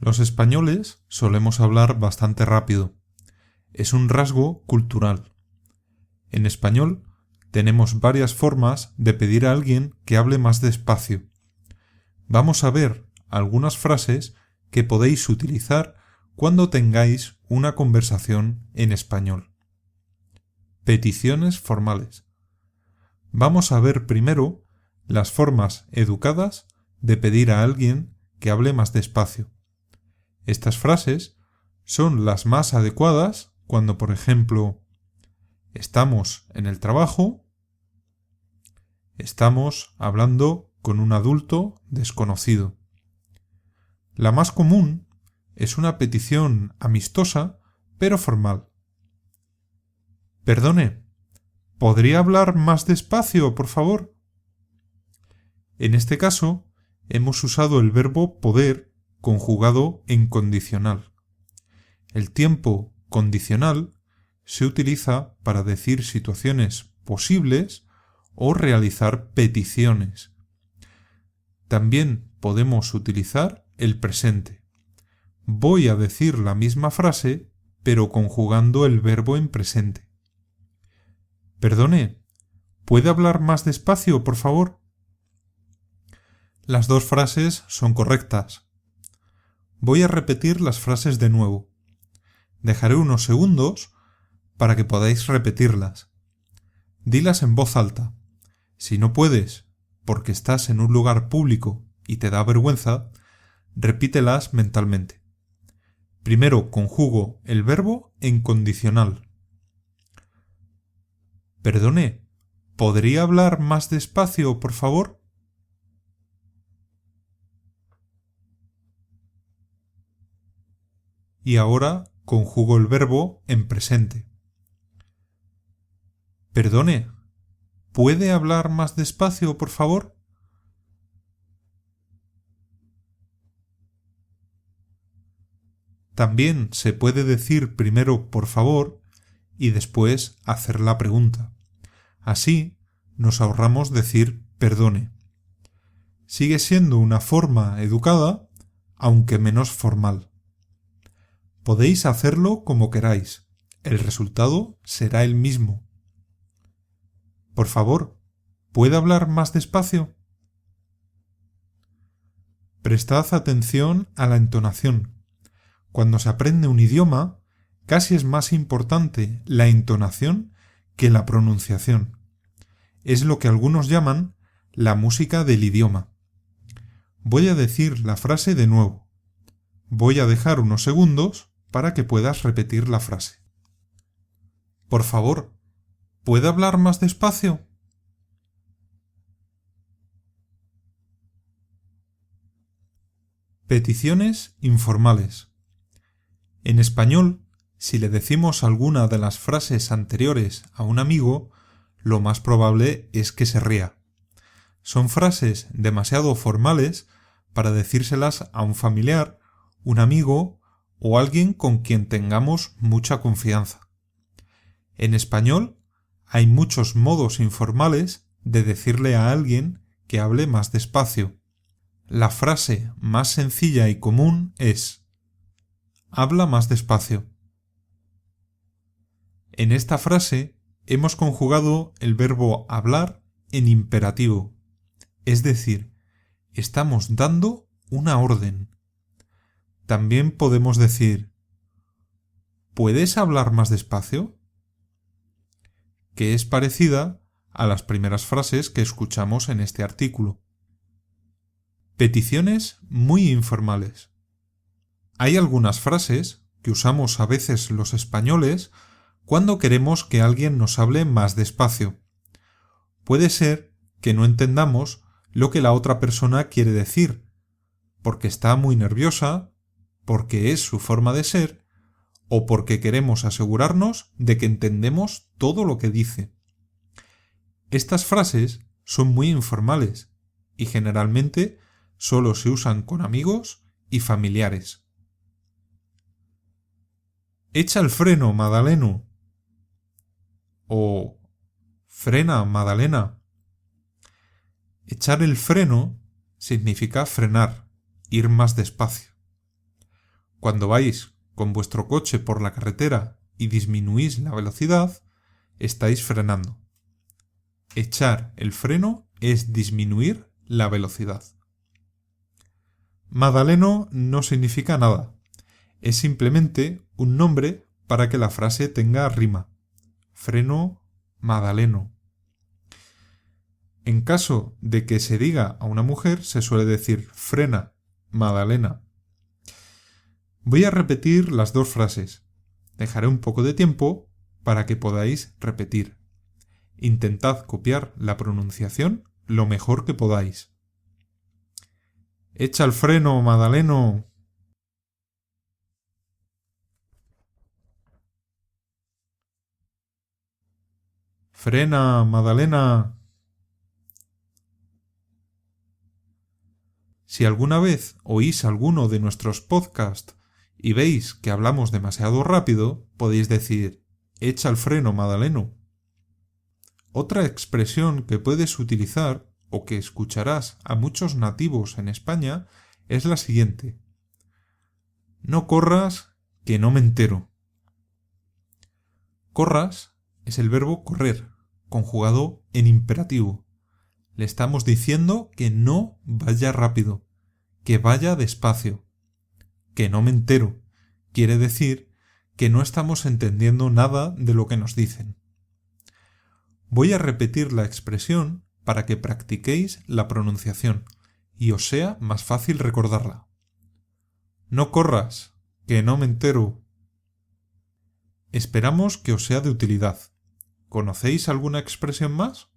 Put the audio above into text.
Los españoles solemos hablar bastante rápido. Es un rasgo cultural. En español tenemos varias formas de pedir a alguien que hable más despacio. Vamos a ver algunas frases que podéis utilizar cuando tengáis una conversación en español. Peticiones formales. Vamos a ver primero las formas educadas de pedir a alguien que hable más despacio. Estas frases son las más adecuadas cuando, por ejemplo, estamos en el trabajo, estamos hablando con un adulto desconocido. La más común es una petición amistosa pero formal. Perdone, ¿podría hablar más despacio, por favor? En este caso, hemos usado el verbo poder conjugado en condicional. El tiempo condicional se utiliza para decir situaciones posibles o realizar peticiones. También podemos utilizar el presente. Voy a decir la misma frase, pero conjugando el verbo en presente. Perdone, ¿puede hablar más despacio, por favor? Las dos frases son correctas. Voy a repetir las frases de nuevo. Dejaré unos segundos para que podáis repetirlas. Dilas en voz alta. Si no puedes, porque estás en un lugar público y te da vergüenza, repítelas mentalmente. Primero conjugo el verbo en condicional. Perdone, ¿podría hablar más despacio, por favor? Y ahora conjugo el verbo en presente. Perdone, ¿puede hablar más despacio, por favor? También se puede decir primero por favor y después hacer la pregunta. Así nos ahorramos decir perdone. Sigue siendo una forma educada, aunque menos formal. Podéis hacerlo como queráis. El resultado será el mismo. Por favor, ¿puede hablar más despacio? Prestad atención a la entonación. Cuando se aprende un idioma, casi es más importante la entonación que la pronunciación. Es lo que algunos llaman la música del idioma. Voy a decir la frase de nuevo. Voy a dejar unos segundos para que puedas repetir la frase. Por favor, ¿puede hablar más despacio? Peticiones informales. En español, si le decimos alguna de las frases anteriores a un amigo, lo más probable es que se ría. Son frases demasiado formales para decírselas a un familiar, un amigo o alguien con quien tengamos mucha confianza. En español, hay muchos modos informales de decirle a alguien que hable más despacio. La frase más sencilla y común es: habla más despacio. En esta frase hemos conjugado el verbo hablar en imperativo, es decir, estamos dando una orden. También podemos decir: ¿puedes hablar más despacio? Que es parecida a las primeras frases que escuchamos en este artículo. Peticiones muy informales. Hay algunas frases que usamos a veces los españoles cuando queremos que alguien nos hable más despacio. Puede ser que no entendamos lo que la otra persona quiere decir, porque está muy nerviosa, porque es su forma de ser, o porque queremos asegurarnos de que entendemos todo lo que dice. Estas frases son muy informales y generalmente solo se usan con amigos y familiares. Echa el freno, Madaleno. O frena, Madalena. Echar el freno significa frenar, ir más despacio. Cuando vais con vuestro coche por la carretera y disminuís la velocidad, estáis frenando. Echar el freno es disminuir la velocidad. Madaleno no significa nada. Es simplemente un nombre para que la frase tenga rima. Freno Madaleno. En caso de que se diga a una mujer, se suele decir frena Madalena. Voy a repetir las dos frases. Dejaré un poco de tiempo para que podáis repetir. Intentad copiar la pronunciación lo mejor que podáis. Echa el freno, Madaleno. Frena, Madalena. Si alguna vez oís alguno de nuestros podcasts y veis que hablamos demasiado rápido, podéis decir, echa el freno, Madaleno. Otra expresión que puedes utilizar o que escucharás a muchos nativos en España es la siguiente. No corras, que no me entero. Corras es el verbo correr, conjugado en imperativo. Le estamos diciendo que no vaya rápido, que vaya despacio. Que no me entero quiere decir que no estamos entendiendo nada de lo que nos dicen. Voy a repetir la expresión para que practiquéis la pronunciación y os sea más fácil recordarla. No corras, que no me entero. Esperamos que os sea de utilidad. ¿Conocéis alguna expresión más?